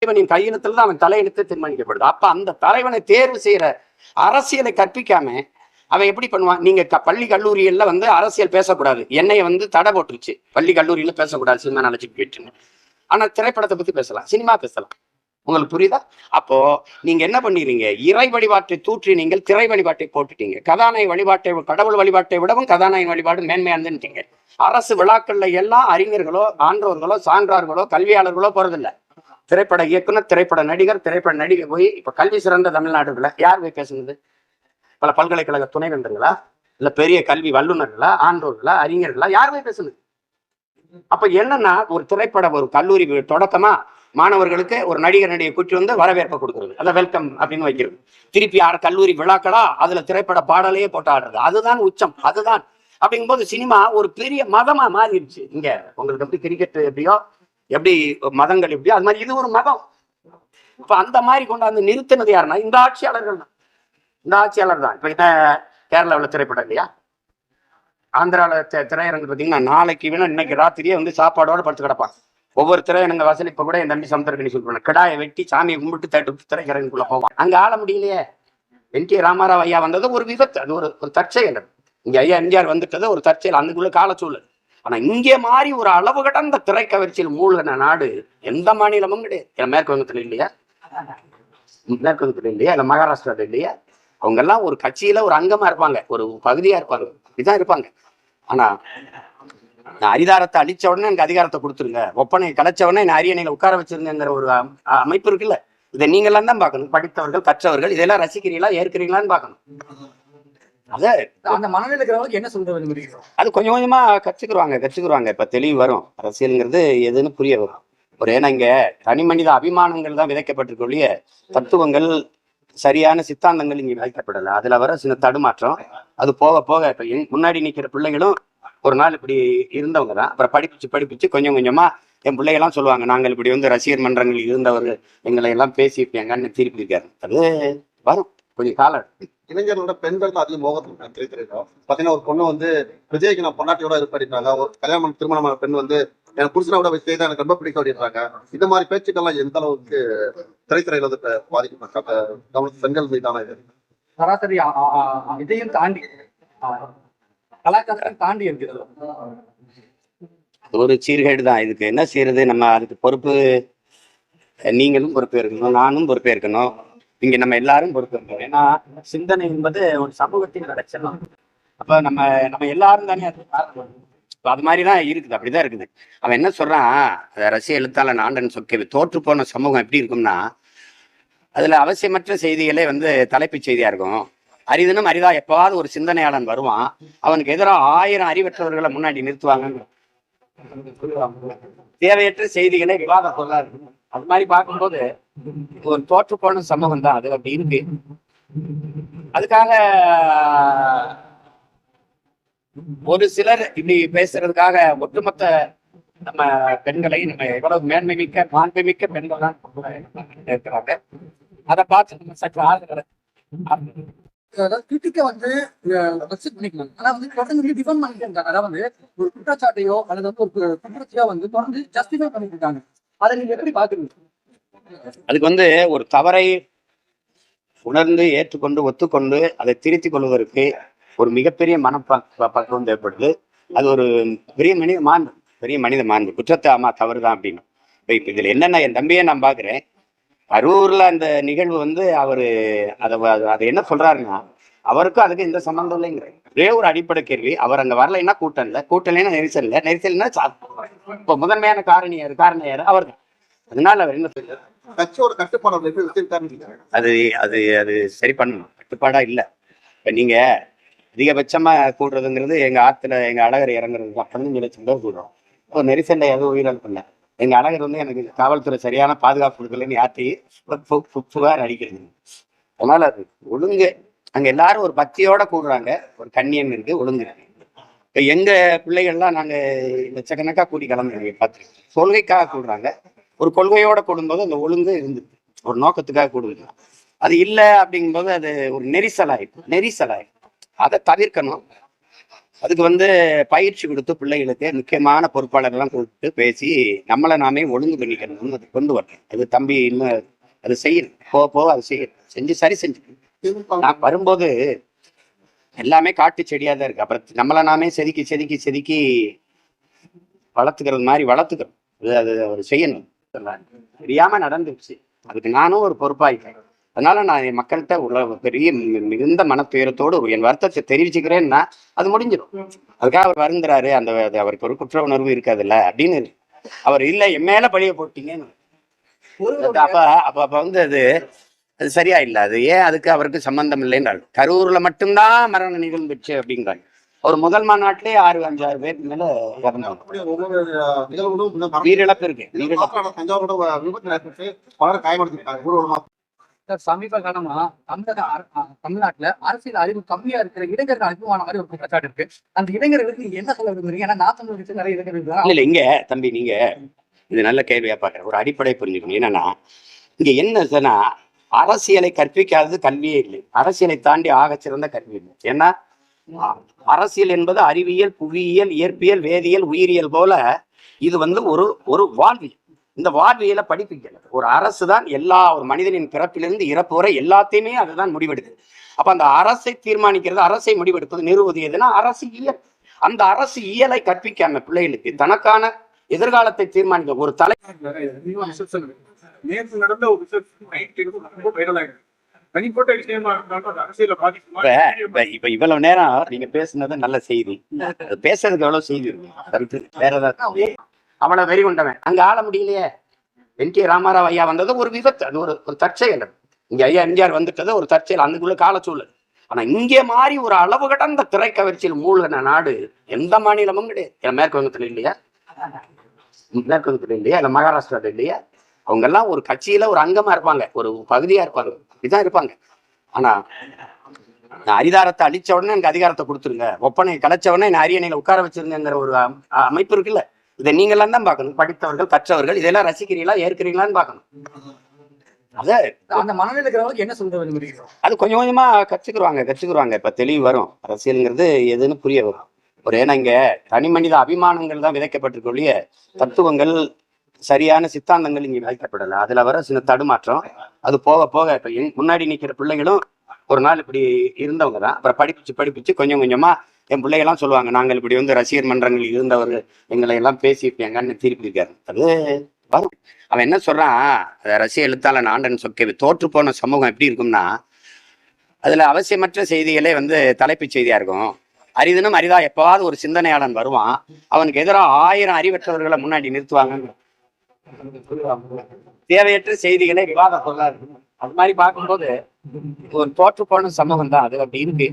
தலைவனின் கையெழுத்துல தான் அவன் தலையெழுத்து தீர்மானிக்கப்படுது. அப்ப அந்த தலைவனை தேர்வு செய்யற அரசியலை கற்பிக்காம அவன் எப்படி பண்ணுவான்? நீங்க பள்ளி கல்லூரிகள்ல வந்து அரசியல் பேசக்கூடாது, என்னைய வந்து தடை போட்டுருச்சு, பள்ளி கல்லூரியில பேசக்கூடாது, சினிமா நினைச்சிட்டு போயிட்டு. ஆனா திரைப்படத்தை பத்தி பேசலாம், சினிமா பேசலாம். உங்களுக்கு புரியுதா? அப்போ நீங்க என்ன பண்ணிடுறீங்க? இறை வழிபாட்டை தூற்றி நீங்கள் திரை வழிபாட்டை போட்டுட்டீங்க. கதாநாயக வழிபாட்டை, கடவுள் வழிபாட்டை விடவும் கதாநாயக வழிபாடு மேன்மையானதுன்னுட்டீங்க. அரசு விழாக்கள்ல எல்லாம் அறிஞர்களோ ஆன்றோர்களோ சான்றார்களோ கல்வியாளர்களோ போறதில்லை. திரைப்பட இயக்குனர், திரைப்பட நடிகர், திரைப்பட நடிகை போய் இப்ப கல்வி சிறந்த தமிழ்நாடுல யார் போய் பேசுனது? பல பல்கலைக்கழக துணைவேந்தர்களா, இல்ல பெரிய கல்வி வல்லுநர்களா, ஆன்றோர்களா, அறிஞர்களா, யார் போய் பேசுனது? அப்ப என்னன்னா, ஒரு திரைப்பட ஒரு கல்லூரி தொடக்கமா மாணவர்களுக்கு ஒரு நடிகர் நடிகை கூட்டி வந்து வரவேற்பை கொடுக்குறது, அதை வெல்கம் அப்படின்னு வைக்கிறது. திருப்பி கல்லூரி விழாக்களா அதுல திரைப்பட பாடலையே போட்டு ஆடுறது, அதுதான் உச்சம். அதுதான் அப்படிங்கும்போது சினிமா ஒரு பெரிய மதமா மாறிடுச்சு. இங்க உங்களுக்கு எப்படி கிரிக்கெட் எப்படியோ, எப்படி மதங்கள் எப்படியோ, அது மாதிரி இது ஒரு மதம். இப்ப அந்த மாதிரி கொண்டாந்து நிறுத்தினது யாருன்னா இந்த ஆட்சியாளர்கள் தான். இந்த ஆட்சியாளர் தான். இப்ப கேரளாவில் திரைப்படம் இல்லையா, ஆந்திராவில் திரையரங்கு பார்த்தீங்கன்னா நாளைக்கு வேணும் இன்னைக்கு ராத்திரியே வந்து சாப்பாடோட படுத்து கிடப்பான். ஒவ்வொரு திரையரங்க வாசல் இப்ப கூட என் தம்பி சமுத்திரக்கணி சொல்லுவாங்க, கிடாயை வெட்டி சாமியை கும்பிட்டு தட்டு திரையரங்குக்குள்ள போவான். அங்க ஆள முடியலையே. என்.டி. ராமாராவ் ஐயா வந்தது ஒரு விபத்து, அது ஒரு தற்செயல். இங்க ஐயா எம்ஜிஆர் வந்துட்டது ஒரு தற்செயல், அந்துக்குள்ள காலச்சூழல். ஆனா இங்கே மாதிரி ஒரு அளவு கடந்த திரைக்கவர்ச்சியில் மூழ்கின நாடு எந்த மாநிலமும் கிடையாது. மேற்கு வங்கத்துல இல்லையா, மேற்கு வங்கத்துல இல்லையா, இல்ல மகாராஷ்டிரால இல்லையா? அவங்க எல்லாம் ஒரு கட்சியில ஒரு அங்கமா இருப்பாங்க, ஒரு பகுதியா இருப்பாங்க, இப்படிதான் இருப்பாங்க. ஆனா நான் அதிகாரத்தை அழிச்ச உடனே எனக்கு அதிகாரத்தை கொடுத்துருங்க, ஒப்பனை கலைச்ச உடனே நான் அரியணையில உட்கார வச்சிருந்தேங்கிற ஒரு அமைப்பு இருக்குல்ல, இதை நீங்க எல்லாம் தான் பார்க்கணும். படித்தவர்கள், கற்றவர்கள் இதெல்லாம் ரசிக்கிறீங்களா, ஏற்கிறீங்களான்னு பார்க்கணும். அத அந்த மனநிலை இருக்கிறவங்களுக்கு என்ன சொல்றது? அது கொஞ்சம் கொஞ்சமா கற்றுக்குருவாங்க. இப்ப தெளிவு வரும். அரசியல்ங்கிறது எதுன்னு புரிய வரும். ஏன்னா இங்க தனி மனித அபிமானங்கள் தான் விதைக்கப்பட்டிருக்கொள்ளிய தத்துவங்கள், சரியான சித்தாந்தங்கள் இங்க விதைக்கப்படலை. அதுல வர சின்ன தடுமாற்றம். அது போக போக இப்ப முன்னாடி நிக்கிற பிள்ளைகளும் ஒரு நாள் இப்படி இருந்தவங்க தான். அப்புறம் படிப்பிச்சு கொஞ்சம் கொஞ்சமா என் பிள்ளைகள்லாம் சொல்லுவாங்க, நாங்கள் இப்படி வந்து ரசிகர் மன்றங்கள் இருந்தவர்கள் எங்களை எல்லாம் பேசி இப்படி எங்கன்னு திருப்பி இருக்காரு. அது வரும் கொஞ்சம் காலம். இளைஞர்களோட பெண்கள் அதிக மோகத்தில் தெரிவித்திருக்கோம். பாத்தீங்கன்னா ஒரு பொண்ணு வந்து விஜய்க்கு நான் பொண்டாட்டியோட இருப்பாங்க, ஒரு கல்யாணம் திருமணமான பெண் வந்து எனக்கு புருஷனோட விஜய் தான் எனக்கு ரொம்ப பிடிக்கும் அப்படின்றாங்க. இந்த மாதிரி பேச்சுக்கள்லாம் எந்த அளவுக்கு திரைத்துறையில வந்து பாதிக்கும் பெண்கள் மீதான சராசரி இதையும் தாண்டி கலாச்சாரத்தையும் தாண்டி இருக்கிறது ஒரு சீர்கேடு தான். இதுக்கு என்ன செய்யறது? நம்ம அதுக்கு பொறுப்பு நீங்களும் பொறுப்பு இருக்கணும், நானும் பொறுப்பே இருக்கணும், இங்க நம்ம எல்லாரும் பொறுப்பு இருக்கணும். ஏன்னா சிந்தனை என்பது ஒரு சமூகத்தின் லட்சணம். அப்ப நம்ம எல்லாரும் தானே அது காரணம். அது மாதிரிதான் இருக்குது, அப்படிதான் இருக்குது. அவன் என்ன சொல்றான், ரசிய எழுத்தாளர் ஆண்டன் சொற்கேவி, தோற்று போன சமூகம் எப்படி இருக்கும்னா, அதுல அவசியமற்ற செய்திகளே வந்து தலைப்புச் செய்தியா இருக்கும். அரிதனும் அரிதா எப்பாவது ஒரு சிந்தனையாளன் வருவான், அவனுக்கு எதிராக 1000 அறிவற்றவர்களை முன்னாடி நிறுத்துவாங்க. தேவையற்ற செய்திகளே விவாத பொருளா இருக்கும். அது மாதிரி பார்க்கும்போது ஒரு தோற்று போன சமூகம் தான் அது, அப்படி இருக்கு. அதுக்காக ஒரு சிலர் இப்படி பேசுறதுக்காக ஒட்டுமொத்த நம்ம பெண்களை நம்ம எவ்வளவு மேன்மை மிக்க மாண்பை மிக்க பெண்கள் தான் இருக்கிறாங்க. அதை பார்த்து நம்ம சற்று ஆதரவு கிரிட்டிக்க வந்து பண்ணிக்கலாம். ஆனா வந்து தொடர்ந்து டிஃபெண்ட் பண்ணிட்டு இருக்காங்க. அதாவது ஒரு குற்றச்சாட்டையோ அல்லது வந்து ஒரு குற்றத்தையோ வந்து தொடர்ந்து ஜஸ்டிஃபை பண்ணிட்டு இருக்காங்க. அதை நீங்க எப்படி பாக்குறீங்க? அதுக்கு வந்து ஒரு தவறை உணர்ந்து ஏற்றுக்கொண்டு ஒத்துக்கொண்டு அதை திருத்திக் கொள்வதற்கு ஒரு மிகப்பெரிய மனப்பக்குவம் தேவைப்படுது. அது ஒரு பெரிய மனித மாண்பு. குற்றத்தை ஆமா தவறுதான் அப்படின்னு. இப்ப இதுல என்னன்னா, என் தம்பியை நான் பாக்குறேன், கரூர்ல அந்த நிகழ்வு வந்து அவரு அதை என்ன சொல்றாருன்னா, அவருக்கும் அதுக்கு எந்த சம்பந்தம் இல்லைங்கிற ஒரே ஒரு அடிப்படை கேள்வி. அவர் அங்க வரலைன்னா கூட்டம் இல்லை, கூட்டம் இல்லைன்னா நெரிசல் இல்லை, நெரிசல்னா இப்ப முதன்மையான காரணம் யாரு? அவர் தான். அதனால அவர் என்ன சொல்றாரு, கட்சியோட கட்டுப்பாடு அது அது அது சரி பண்ணணும். கட்டுப்பாடா இல்லை. இப்ப நீங்க அதிகபட்சமா கூடுறதுங்கிறது எங்க ஆத்துல எங்க அழகர் இறங்குறது தான். 15 லட்சம் பேர் கூடுறோம். ஒரு நெரிசல்ல எதுவும் உயிரிழப்பில்லை. எங்க அழகர் வந்து எனக்கு காவல்துறை சரியான பாதுகாப்பு கொடுக்கலன்னு யார்ட்டையும் புகார் அடிக்கிறது. அதனால அது ஒழுங்கு. அங்க எல்லாரும் ஒரு பக்தியோட கூடுறாங்க, ஒரு கண்ணியம் இருக்கு, ஒழுங்கு இருக்கு. இப்ப எங்க பிள்ளைகள்லாம் நாங்க லட்சக்கணக்கா கூடி கிளம்புறீங்க பார்த்துருக்கோம். கொள்கைக்காக கூடுறாங்க. ஒரு கொள்கையோட கூடும்போது அந்த ஒழுங்கு இருந்துது, ஒரு நோக்கத்துக்காக கூடுது. அது இல்லை அப்படிங்கும்போது அது ஒரு நெரிசலாயிடும். அதை தவிர்க்கணும். அதுக்கு வந்து பயிற்சி கொடுத்து பிள்ளைகளுக்கு முக்கியமான பொறுப்பாளர்லாம் கொடுத்து பேசி நம்மளை நாமே ஒழுங்கு பண்ணிக்கணும்னு அது கொண்டு வரணும். அது தம்பி இன்னும் அது செய்யணும், போக அது செய்யணும், செஞ்சு சரி செஞ்சு. நான் வரும்போது எல்லாமே காட்டு செடியா தான் இருக்கு. அப்புறம் நம்மளை நாமே செதுக்கி செதுக்கி செதுக்கி வளர்த்துக்கிறது மாதிரி வளர்த்துக்கிறோம். அது ஒரு செய்யணும். தெரியாம நடந்துருச்சு, அதுக்கு நானும் ஒரு பொறுப்பாயிட்டேன். அதனால நான் என் மக்கள்கிட்ட உள்ள பெரிய மிகுந்த மனத்துயரத்தோடு என் வருத்தத்தை தெரிவிச்சுக்கிறேன்னா அது முடிஞ்சிடும். அதுக்காக அவர் வருந்துறாரு, அந்த அவருக்கு ஒரு குற்ற உணர்வு இருக்காதுல்ல அப்படின்னு. அவர் இல்லை என் மேல பழிய போட்டீங்கன்னு. அப்ப அப்ப அப்ப வந்து அது சரியா இல்லை. அது ஏன் அதுக்கு அவருக்கு சம்பந்தம் இல்லைன்றாரு. கரூர்ல மட்டும்தான் மரண நிகழ்ந்துச்சு அப்படிங்கிறாங்க. ஒரு முதல் மாநாட்டிலே 6-5 பேருக்கு மேல இறந்தாங்க. ஒவ்வொரு நிகழ்வுகளும் உயிரிழப்பு இருக்கு. தஞ்சாவூரோட விபத்து நேரத்துக்கு பலர் காயமடைஞ்சிருக்காங்க ஊர்வலமா. சமீப காலமா தமிழ்நாட்டுல அரசியல் அறிவு கம்மியா இருக்கிற இளைஞர்கள் அறிமுகமான மாதிரி ஒரு குற்றச்சாட்டு இருக்கு. அந்த இளைஞர்களுக்கு நீங்க என்ன சொல்ல விரும்புறீங்க? ஏன்னா நான் தமிழ் நிறைய இளைஞர்கள் இல்ல இங்க தம்பி, நீங்க இது நல்ல கேள்வியா பாக்குற ஒரு அடிப்படை புரிஞ்சுக்கணும். என்னன்னா இங்க என்னன்னா அரசியலை கற்பிக்காதது கல்வியே இல்லை. அரசியலை தாண்டி ஆகச்சிறந்த கல்வி இல்லை. ஏன்னா அரசியல் என்பது அறிவியல், புவியியல், இயற்பியல், வேதியியல், உயிரியல் போல இது வந்து ஒரு வாழ்வியல். இந்த வாழ்வியலை படிப்பிக்கல ஒரு அரசு தான் ஒரு மனிதனின் பிறப்பிலிருந்து இறப்பு வரை எல்லாத்தையுமே அதுதான் முடிவெடுக்குது. அப்ப அந்த அரசை தீர்மானிக்கிறது, அரசை முடிவெடுப்பது, நிறுவுவது எதுனா அரசு இயல். அந்த அரசு இயலை கற்பிக்காம பிள்ளைகளுக்கு தனக்கான எதிர்காலத்தை தீர்மானிக்க ஒரு தலை. நேற்று நடந்த ஒரு ரொம்ப வைரல் ஆயிருக்கு. தனிப்பட்ட விஷயமா இருந்தாலும் அரசியல இப்ப இவ்வளவு நேரம் நீங்க பேசுனது நல்ல செய்தி. பேசுறதுக்கு எவ்வளவு செய்தி இருக்கு கருத்து வேற ஏதாவது. அவ்வளவு வெறி கொண்டவன் அங்க ஆள முடியலையே. என்.டி. ராமாராவ் ஐயா வந்தது ஒரு விபத்து, அது ஒரு தற்செயல். இங்க ஐயா எம்ஜிஆர் வந்துட்டது ஒரு தற்செயல், அந்துக்குள்ள காலச்சூழல். ஆனா இங்கே மாதிரி ஒரு அளவு கடந்த திரை கவர்ச்சியில் மூழ்கின நாடு எந்த மாநிலமும் கிடையாது. மேற்கு வங்கத்துல இல்லையா, மேற்கு வங்கத்துல இல்லையா, இல்ல மகாராஷ்டிரால இல்லையா? அவங்க எல்லாம் ஒரு கட்சியில ஒரு அங்கமா இருப்பாங்க, ஒரு பகுதியா இருப்பாங்க, இப்படிதான் இருப்பாங்க. ஆனா அரிதாரத்தை அழிச்ச உடனே எனக்கு அதிகாரத்தை கொடுத்துருங்க, ஒப்பனை கலைச்ச உடனே என்ன அரியணையில உட்கார வச்சிருங்கிற ஒரு அமைப்பு இருக்குல்ல. இதை நீங்க எல்லாம் தான் பார்க்கணும், படித்தவர்கள் கற்றவர்கள். இதெல்லாம் ரசிக்கிறீங்களா, ஏற்கிறீங்களான்னு பார்க்கணும். அந்த மனநிலை இருக்கிறவங்களுக்கு என்ன சொல்ல விரும்புறீங்க? அது கொஞ்சம் கொஞ்சமா கற்றுக்குருவாங்க. இப்ப தெளிவு வரும். அரசியலுங்கிறது எதுன்னு புரிய வரும். ஏன்னா இங்க தனி மனித அபிமானங்கள் தான் விதைக்கப்பட்டிருக்கொள்ளிய தத்துவங்கள், சரியான சித்தாந்தங்கள் இங்க விதைக்கப்படலை. அதுல வர சில தடுமாற்றம். அது போக போக இப்ப முன்னாடி நிக்கிற பிள்ளைகளும் ஒரு நாள் இப்படி இருந்தவங்க தான். அப்புறம் படிப்பிச்சு கொஞ்சம் கொஞ்சமா என் பிள்ளைகள்லாம் சொல்லுவாங்க, நாங்கள் இப்படி வந்து ரசிகர் மன்றங்கள் இருந்தவர்கள் எங்களை எல்லாம் பேசியிருப்பாங்கன்னு திருப்பி இருக்காரு. அது வரும். அவன் என்ன சொல்றான், ரசிக எழுத்தாளன் ஆண்டன் சொக்கேவி தோற்று போன சமூகம் எப்படி இருக்கும்னா, அதுல அவசியமற்ற செய்திகளே வந்து தலைப்புச் செய்தியா இருக்கும். அரிதினும் அரிதா எப்பாவது ஒரு சிந்தனையாளன் வருவான், அவனுக்கு எதிராக 1000 அறிவற்றவர்களை முன்னாடி நிறுத்துவாங்க. தேவையற்ற செய்திகளை விவாத பொருளா இருக்கும். அது மாதிரி பார்க்கும்போது ஒரு தோற்று போன சமூகம் தான் அது. அப்படி இருக்கு.